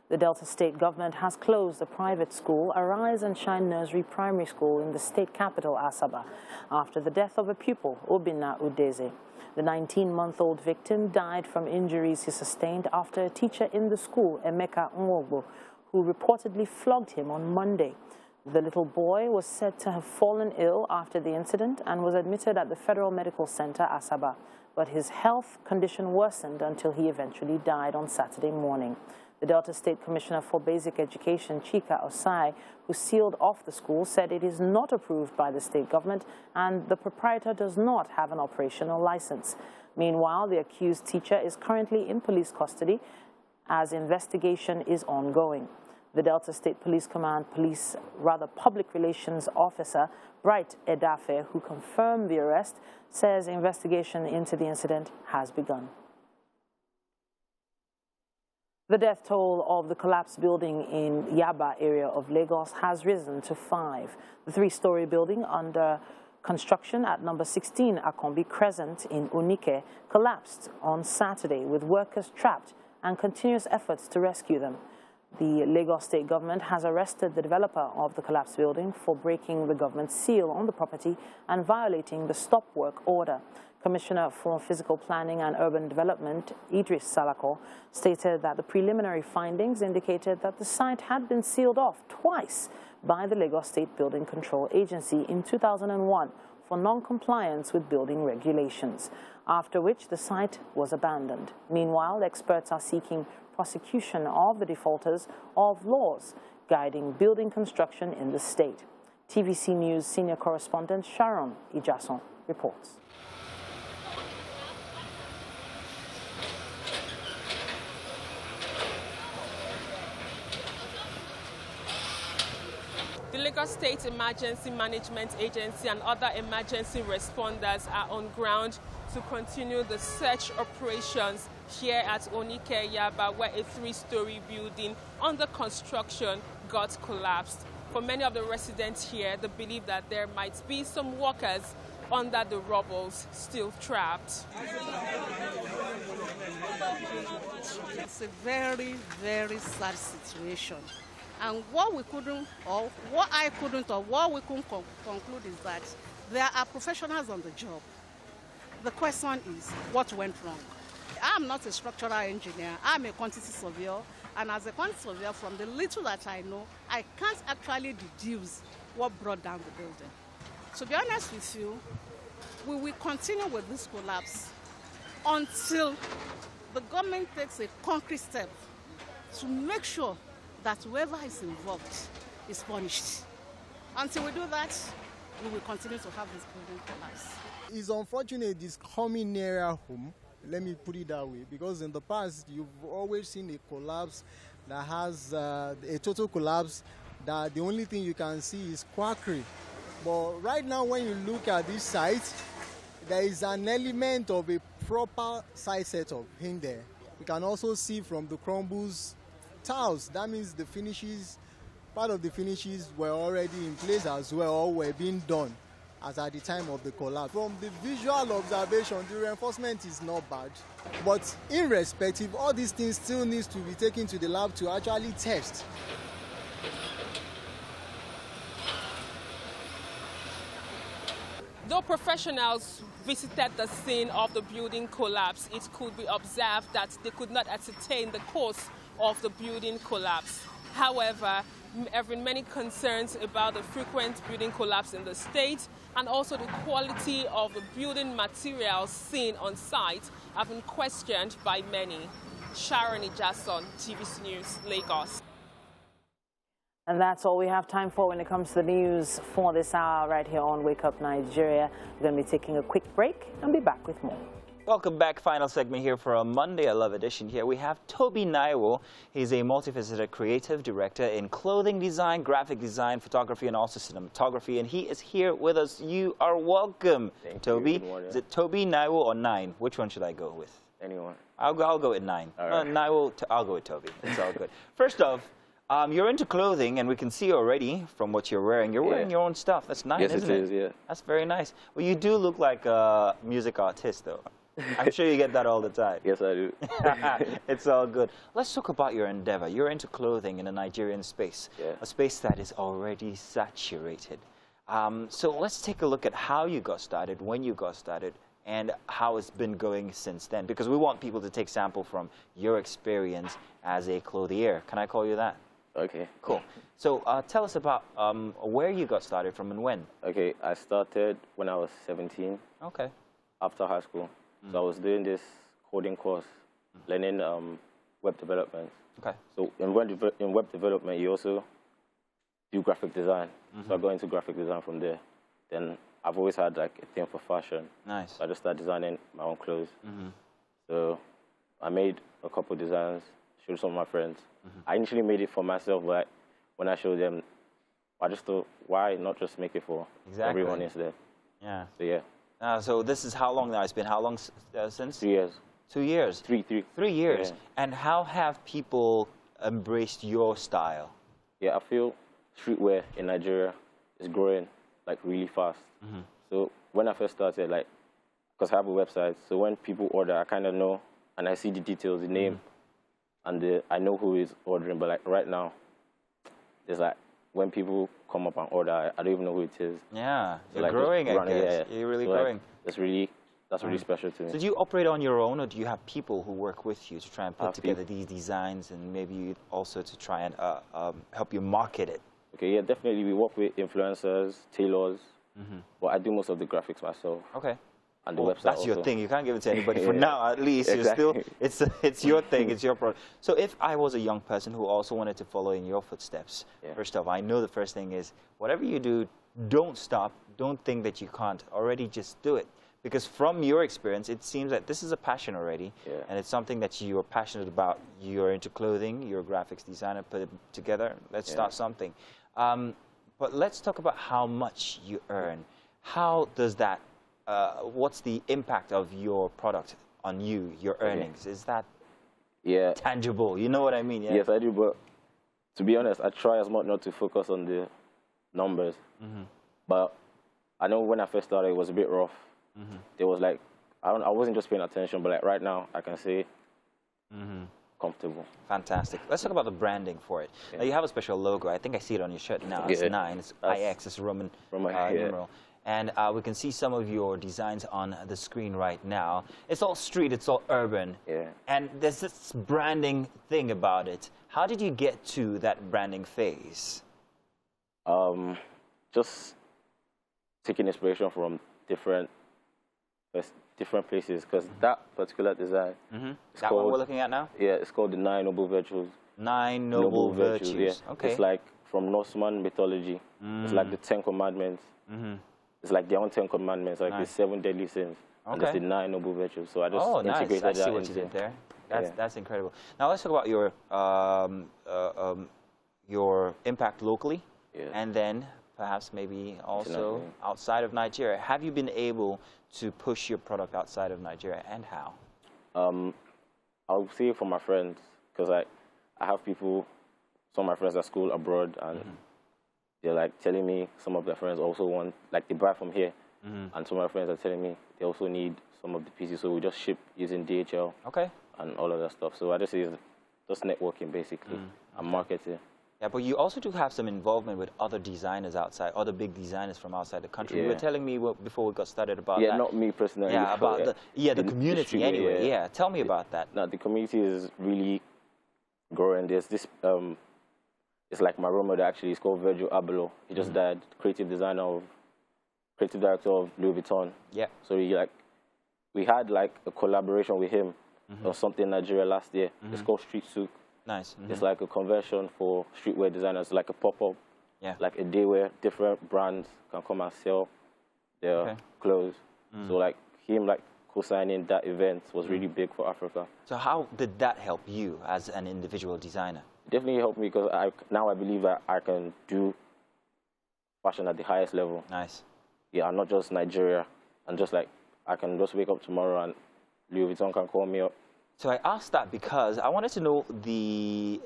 The Delta State government has closed the private school, Arise and Shine Nursery Primary School in the state capital, Asaba, after the death of a pupil, Obinna Udeze. The 19-month-old victim died from injuries he sustained after a teacher in the school, Emeka Nwogbo, who reportedly flogged him on Monday. The little boy was said to have fallen ill after the incident and was admitted at the Federal Medical Center, Asaba, but his health condition worsened until he eventually died on Saturday morning. The Delta State Commissioner for Basic Education, Chika Osai, who sealed off the school, said it is not approved by the state government and the proprietor does not have an operational license. Meanwhile, the accused teacher is currently in police custody as investigation is ongoing. The Delta State Police Command Public Relations Officer, Bright Edafe, who confirmed the arrest, says investigation into the incident has begun. The death toll of the collapsed building in Yaba area of Lagos has risen to 5. The 3-story building under construction at number 16 Akombi Crescent in Unike collapsed on Saturday with workers trapped and continuous efforts to rescue them. The Lagos state government has arrested the developer of the collapsed building for breaking the government's seal on the property and violating the stop work order. Commissioner for Physical Planning and Urban Development, Idris Salako, stated that the preliminary findings indicated that the site had been sealed off twice by the Lagos State Building Control Agency in 2001 for non-compliance with building regulations, after which the site was abandoned. Meanwhile, experts are seeking prosecution of the defaulters of laws guiding building construction in the state. TVC News senior correspondent Sharon Ijason reports. The Lagos State Emergency Management Agency and other emergency responders are on ground to continue the search operations here at Onike Yaba, where a 3-story building under construction got collapsed. For many of the residents here, they believe that there might be some workers under the rubble still trapped. It's a very, very sad situation. And what we couldn't conclude is that there are professionals on the job. The question is, what went wrong? I'm not a structural engineer. I'm a quantity surveyor. And as a quantity surveyor, from the little that I know, I can't actually deduce what brought down the building. To be honest with you, we will continue with this collapse until the government takes a concrete step to make sure that whoever is involved is punished. Until we do that, we will continue to have this building collapse. It's unfortunate it's coming nearer home, let me put it that way, because in the past you've always seen a collapse that has a total collapse that the only thing you can see is quackery. But right now when you look at this site, there is an element of a proper side setup in there. You can also see from the crumbles tiles. That means the finishes, part of the finishes were already in place as well, or were being done as at the time of the collapse. From the visual observation, the reinforcement is not bad. But irrespective, all these things still needs to be taken to the lab to actually test. Though professionals visited the scene of the building collapse, it could be observed that they could not ascertain the cause of the building collapse. However, there have been many concerns about the frequent building collapse in the state, and also the quality of the building materials seen on site have been questioned by many. Sharon Ijason, TVC News, Lagos. And that's all we have time for when it comes to the news for this hour right here on Wake Up Nigeria. We're going to be taking a quick break and be back with more. Welcome back. Final segment here for a Monday I Love edition. Here we have Toby Naiwo. He's a multifaceted creative director in clothing design, graphic design, photography, and also cinematography. And he is here with us. You are welcome, Toby. Is it Toby, Naiwo, or Nine? Which one should I go with? Anyone. I'll go with Nine. All right. Naiwo, I'll go with Toby. It's all good. First off, you're into clothing, and we can see already from what you're wearing. You're wearing your own stuff. That's nice, isn't it? Yes, it is, yeah. That's very nice. Well, you do look like a music artist, though. I'm sure you get that all the time. Yes, I do. It's all good. Let's talk about your endeavor. You're into clothing in a Nigerian space, a space that is already saturated. So let's take a look at how you got started, when you got started, and how it's been going since then. Because we want people to take sample from your experience as a clothier. Can I call you that? Okay. Cool. So tell us about where you got started from and when. Okay, I started when I was 17. Okay. After high school. So I was doing this coding course, learning web development. Okay. So in web development, you also do graphic design. So I got into graphic design from there. Then I've always had like a thing for fashion. Nice. So I just started designing my own clothes. So I made a couple designs, showed some of my friends. I initially made it for myself, but when I showed them, I just thought, why not just make it for everyone instead? Yeah. So yeah. So this is how long now? It's been how long since? 2 years. 2 years? 3 years. Yeah. And how have people embraced your style? Yeah, I feel streetwear in Nigeria is growing like really fast. So when I first started, like, because I have a website, so when people order, I kind of know, and I see the details, the name, and I know who is ordering. But like right now, there's like, when people come up and order, I don't even know who it is. Yeah, So you're like growing, I guess. Yeah. You're really So growing. Like, that's really special to me. So do you operate on your own, or do you have people who work with you to try and put together these designs, and maybe also to try and help you market it? Okay, yeah, definitely. We work with influencers, tailors, but I do most of the graphics myself. Okay. And the website that's also. your thing. You can't give it to anybody for now, at least. Exactly. You're still, it's your thing, it's your product. So if I was a young person who also wanted to follow in your footsteps, first off, I know the first thing is, whatever you do, don't stop. Don't think that you can't. Already just do it. Because from your experience, it seems that this is a passion already, and it's something that you are passionate about. You're into clothing, you're a graphics designer, put it together. Let's start something. But let's talk about how much you earn. How does that, what's the impact of your product on you, your earnings? Is that tangible? You know what I mean? Yeah? Yes, I do, but to be honest, I try as much not to focus on the numbers. But I know when I first started, it was a bit rough. There was like, I wasn't just paying attention, but like right now, I can say comfortable. Fantastic. Let's talk about the branding for it. Now, you have a special logo. I think I see it on your shirt now. It's 9. It's IX. It's Roman numeral. And we can see some of your designs on the screen right now. It's all street. It's all urban. And there's this branding thing about it. How did you get to that branding phase? Just taking inspiration from different places, because that particular design, that one we're looking at now? Yeah, it's called the 9 Noble Virtues. 9 Noble Virtues. Yeah. Okay. It's like from Norseman mythology. It's like the 10 Commandments. It's like their own 10 Commandments, like the 7 deadly sins. And that's the 9 Noble Virtues. So I just integrated that. I see what you did there. That's incredible. Now let's talk about your impact locally, and then perhaps maybe also outside of Nigeria. Have you been able to push your product outside of Nigeria, and how? I'll say for my friends, because I have people, some of my friends at school abroad, and they're like telling me some of their friends also want, like they buy from here, and some of my friends are telling me they also need some of the pieces, so we just ship using DHL and all of that stuff. So I just say it's just networking basically and marketing. Yeah, but you also do have some involvement with other designers outside, other big designers from outside the country. You were telling me before we got started about that. Yeah, not me personally. Yeah, about the community anyway. Yeah, tell me about that. No, the community is really growing. There's this, it's like my role model actually. It's called Virgil Abloh. He just died, creative director of Louis Vuitton. Yeah. So we had like a collaboration with him or something in Nigeria last year. It's called Street Souk. Nice. It's like a convention for streetwear designers, like a pop-up, like a day where different brands can come and sell their clothes. So like him co-signing that event was really big for Africa. So how did that help you as an individual designer? Definitely helped me because now I believe that I can do fashion at the highest level. Nice. Yeah, not just Nigeria, and just like I can just wake up tomorrow and Louis Vuitton can call me up. So I asked that because I wanted to know the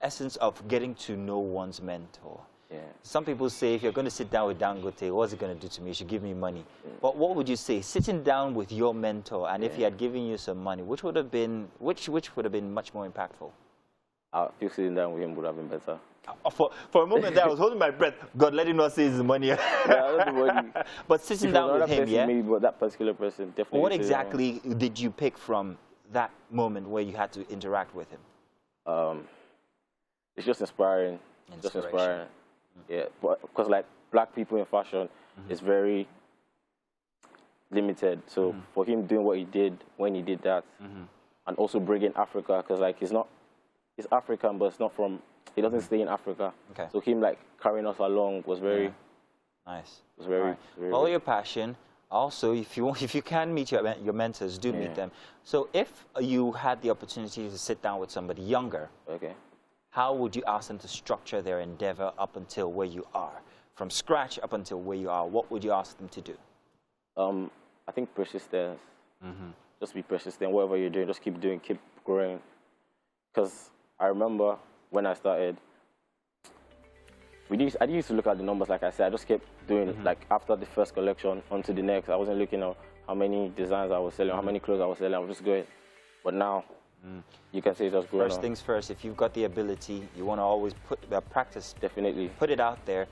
essence of getting to know one's mentor. Yeah. Some people say if you're going to sit down with Dangote, what's it going to do to me? You should give me money. But what would you say, sitting down with your mentor, and if he had given you some money, which would have been much more impactful? I feel sitting down with him would have been better. For a moment there, I was holding my breath. God, let him not say his money. But sitting down with him, maybe, but that particular person definitely. What exactly did you pick from that moment where you had to interact with him? It's just inspiring. Just inspiring. Yeah, because like black people in fashion is very limited. So for him doing what he did when he did that, and also bringing Africa, because like he's African, but it's not from. He doesn't stay in Africa. Okay. So him like carrying us along was very nice. Was very, very follow your passion. Also, if you can meet your mentors, do meet them. So if you had the opportunity to sit down with somebody younger, how would you ask them to structure their endeavor up until where you are? From scratch up until where you are, what would you ask them to do? I think persistence. Just be persistent. Whatever you're doing, just keep doing, keep growing. Because I remember when I started, I used to look at the numbers, like I said. I just kept doing, like, after the first collection, onto the next. I wasn't looking at how many designs I was selling, how many clothes I was selling. I was just going. But now, you can say it's just growing. First things first, if you've got the ability, you want to always practice. Definitely. Put it out there.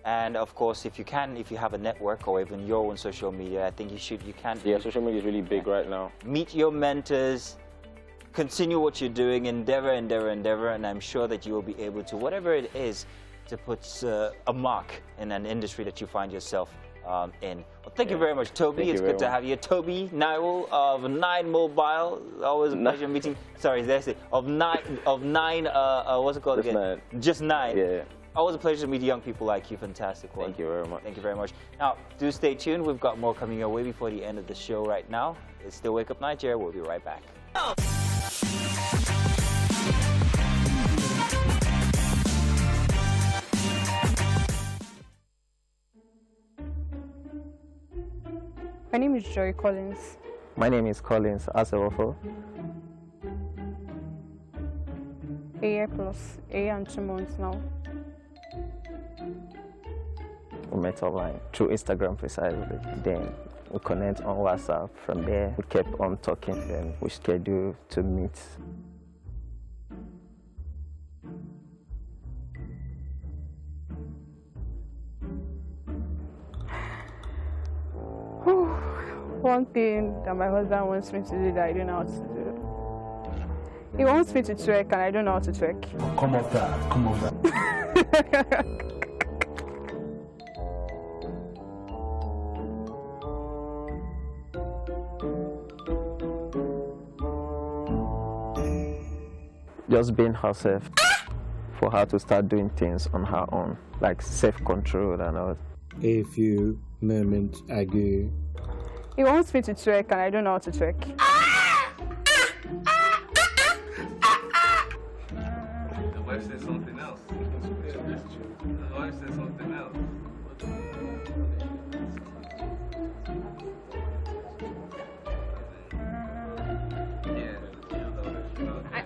And, of course, if you have a network or even your own social media, I think you can. Yeah, social media is really big right now. Meet your mentors. Continue what you're doing, endeavor, and I'm sure that you will be able to, whatever it is, to put a mark in an industry that you find yourself in. Well, thank you very much, Toby. It's good to have you. Toby Nile of 9 Mobile. Always a pleasure meeting. Sorry, that's it. Of nine. What's it called again? Just 9. Yeah. Always a pleasure to meet young people like you. Fantastic one. Thank you very much. Thank you very much. Now, do stay tuned. We've got more coming your way before the end of the show right now. It's still Wake Up Nigeria. We'll be right back. My name is Joy Collins. My name is Collins Asewofo. A year plus, a year and 2 months now. We met online through Instagram precisely. Then we connect on WhatsApp. From there, we kept on talking. Then we scheduled to meet. One thing that my husband wants me to do that I don't know how to do. He wants me to twerk and I don't know how to twerk. Come off that, come off that. Just being herself, for her to start doing things on her own, like self-control and all. A few moments ago. He wants me to twerk and I don't know how to twerk. wife said something else. The wife said something else.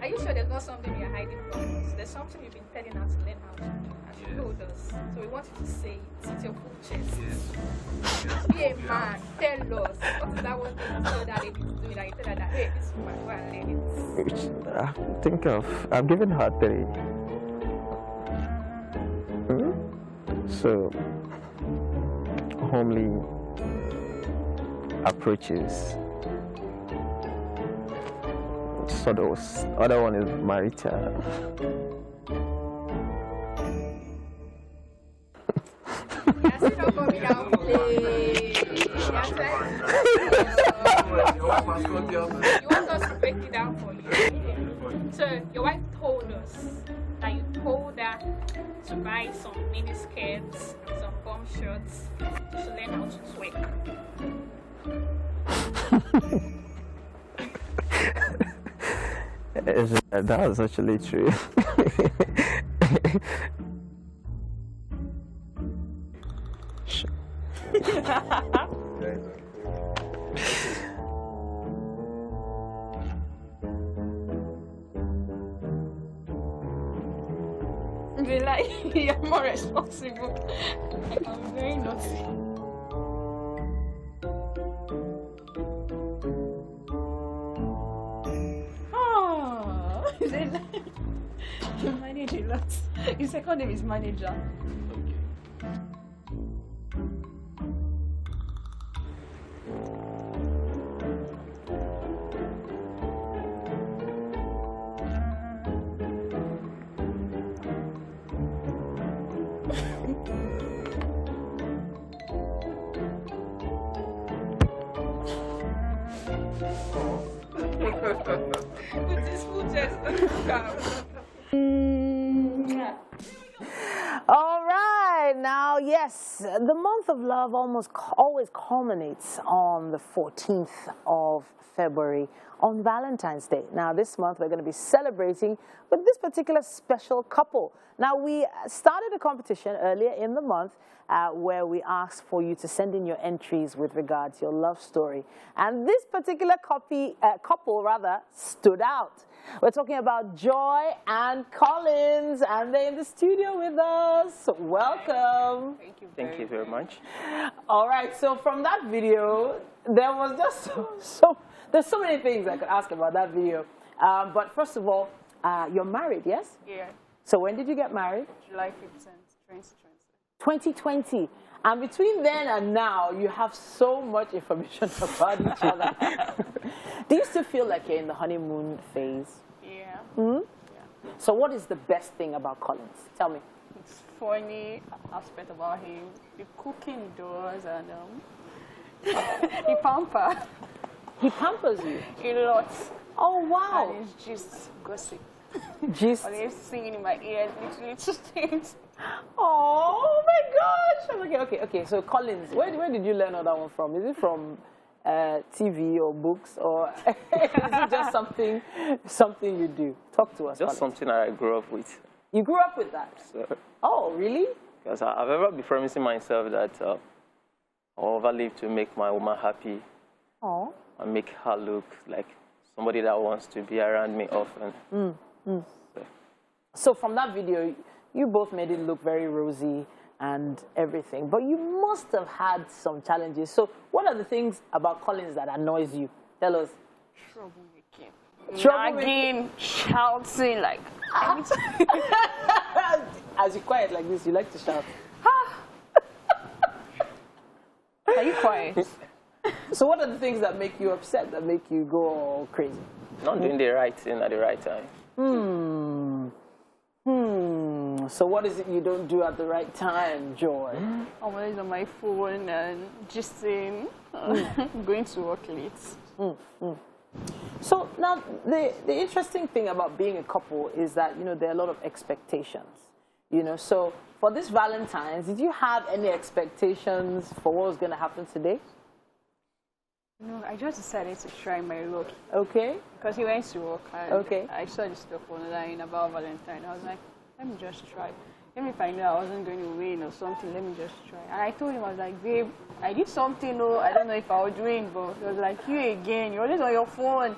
Are you sure there's not something you're hiding from us? There's something you've been telling us to learn how to do, and you told us. So we want you to say it. Sit your full chest. Yes. Be a man. Tell us. What is that one thing you told that lady to do? That you tell her that, hey, this woman, go and learn it. I've given her 3. So, homely approaches. So those other one is marital. You're still not coming down, play. You want us to break it down for you. So your wife told us that you told her to buy some mini skirts and some bum shorts to learn how to twerk. That was actually true. Be like, you're more responsible. I'm very naughty. You manage a lot. Your second name is manager. With this full chest. All right, now, yes, the month of love always culminates on the 14th of February on Valentine's Day. Now, this month we're going to be celebrating with this particular special couple. Now, we started a competition earlier in the month where we asked for you to send in your entries with regard to your love story. And this particular couple stood out. We're talking about Joy and Collins, and they're in the studio with us. Welcome. Thank you very much. All right, so from that video, there was just there's so many things I could ask about that video. But first of all, you're married, yes? Yeah. So when did you get married? July 15th, 2020. 2020. And between then and now, you have so much information about each other. Do you still feel like you're in the honeymoon phase? Yeah. Hmm? Yeah. So what is the best thing about Collins? Tell me. It's funny aspect about him. The cooking he does and he pampers. He pampers you? A lot. Oh, wow. And it's just gossip. Just always singing in my ear, little things. Oh my gosh! Okay. So Collins, where did you learn all that one from? Is it from TV or books, or is it just something you do? Talk to us. Just Collins. something I grew up with. You grew up with that? So, oh, really? Because I've ever been promising myself that I'll ever live to make my woman happy. Oh. And make her look like somebody that wants to be around me often. So from that video, you both made it look very rosy and everything, but you must have had some challenges. So what are the things about Collins that annoys you? Tell us. Troublemaking. Nagging, shouting, like... As you're quiet like this, you like to shout. Are you quiet? So what are the things that make you upset, that make you go all crazy? Not doing the right thing at the right time. So what is it you don't do at the right time, Joy? I'm always on my phone and just going to work late. So now the interesting thing about being a couple is that, there are a lot of expectations. So for this Valentine's, did you have any expectations for what was going to happen today? No, I just decided to try my luck. Okay. Because he went to work and Okay. I saw the stuff online about Valentine. I was like, let me just try. Even if I knew I wasn't going to win or something, let me just try. And I told him, I was like, babe, I did something, though. I don't know if I would win, but he was like, you again, you're always on your phone.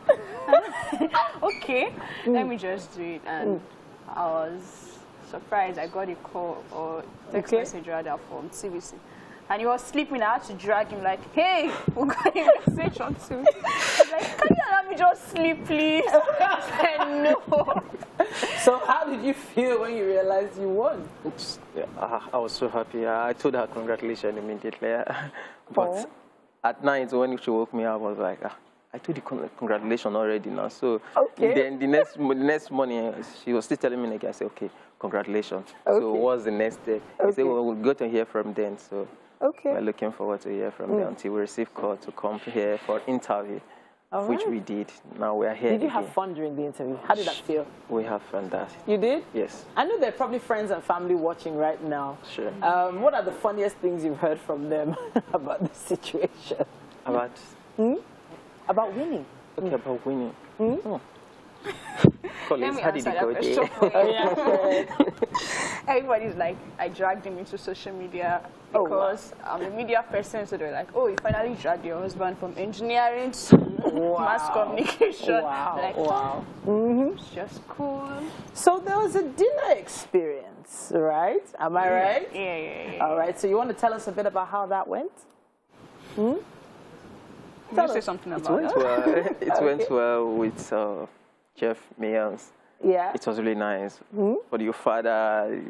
Okay, let me just do it. And I was surprised. I got a call or text message rather from CVC. And he was sleeping. I had to drag him like, hey, we got a message on Tuesday. I was like, can you let me just sleep, please? I said, no. So how did you feel when you realized you won? I was so happy. I told her congratulations immediately. But at night when she woke me up, I was like, I told you congratulations already now. So then the next morning, she was still telling me again. I said, okay, congratulations. So what's the next step? He said, well, we'll go to hear from them. So we're looking forward to hear from them until we receive call to come here for interview, which we did. Now we are here. Did you have fun during the interview? How did that feel? We have fun. You did? Yes. I know there are probably friends and family watching right now. Sure. What are the funniest things you've heard from them about the situation? About? About winning. Okay, about winning. Let me how did answer it go that there? question. Everybody's like, I dragged him into social media because I'm a media person, so they're like, oh, you finally dragged your husband from engineering to mass communication. Wow. Like, it's just cool. So there was a dinner experience, right? Am I right? Yeah. All right, so you want to tell us a bit about how that went? Can you say something about that? It went well with Chef Mayans. Yeah. It was really nice. For your father,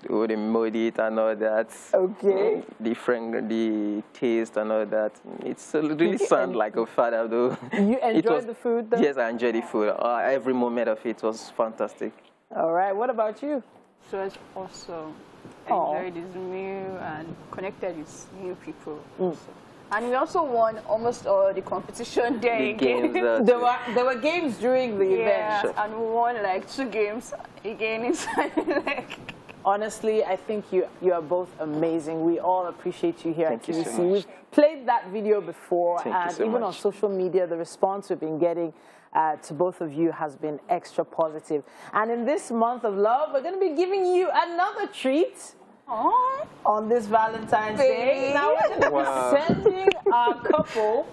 they made it and all that. Okay. The taste and all that. It's really sound like a father, though. You enjoyed the food, though? Yes, I enjoyed the food. Every moment of it was fantastic. All right. What about you? So it's also enjoyed this meal and connected with new people. And we also won almost all the competition there. There were games during the event. Sure. And we won like 2 games again inside the leg. Honestly, I think you are both amazing. We all appreciate you here at TVC. So We've played that video before, and even on social media, the response we've been getting to both of you has been extra positive. And in this month of love, we're going to be giving you another treat. On this Valentine's Day. Now we're going to be sending our couple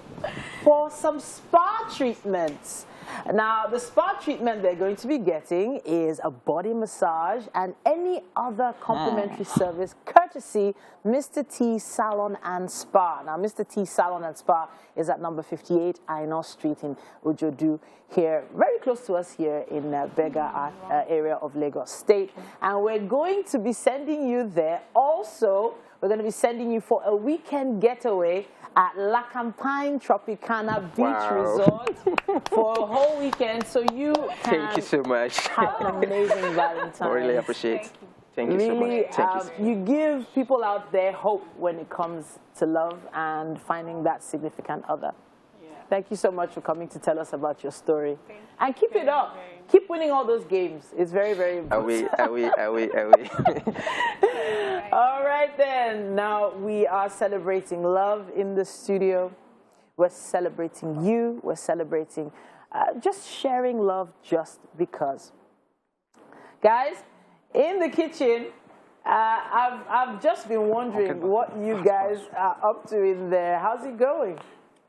for some spa treatments. Now, the spa treatment they're going to be getting is a body massage and any other complimentary service courtesy Mr. T Salon and Spa. Now, Mr. T Salon and Spa is at number 58 Aino Street in Ojodu here, very close to us here in Bega area of Lagos State. And we're going to be sending you there. Also, we're going to be sending you for a weekend getaway at La Campagne Tropicana Beach Resort for a whole weekend, so you can Thank you so much. have an amazing Valentine's. I really appreciate it. Thank you so much. Thank you. You give people out there hope when it comes to love and finding that significant other. Thank you so much for coming to tell us about your story. And keep it up. Keep winning all those games. It's very, very important. I will. All right, then. Now we are celebrating love in the studio. We're celebrating you. We're celebrating just sharing love just because. Guys, in the kitchen, I've just been wondering what you guys are up to in there. How's it going?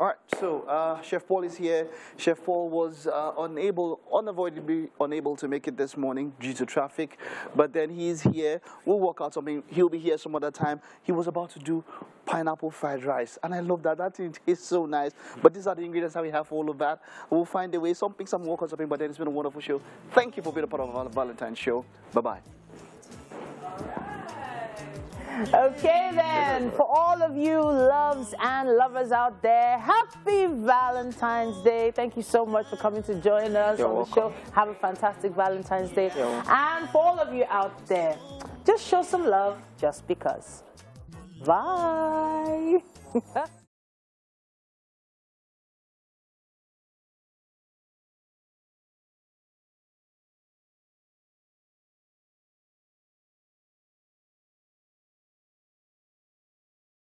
All right, so Chef Paul is here. Chef Paul was unavoidably unable to make it this morning due to traffic, but then he's here. We'll work out something. He'll be here some other time. He was about to do pineapple fried rice, and I love that. That thing tastes so nice. But these are the ingredients that we have for all of that. We'll find a way, some work on something, but then it's been a wonderful show. Thank you for being a part of our Valentine's show. Bye-bye. Okay then, for all of you loves and lovers out there, happy Valentine's Day. Thank you so much for coming to join us on the show. Have a fantastic Valentine's Day. And for all of you out there, just show some love just because. Bye.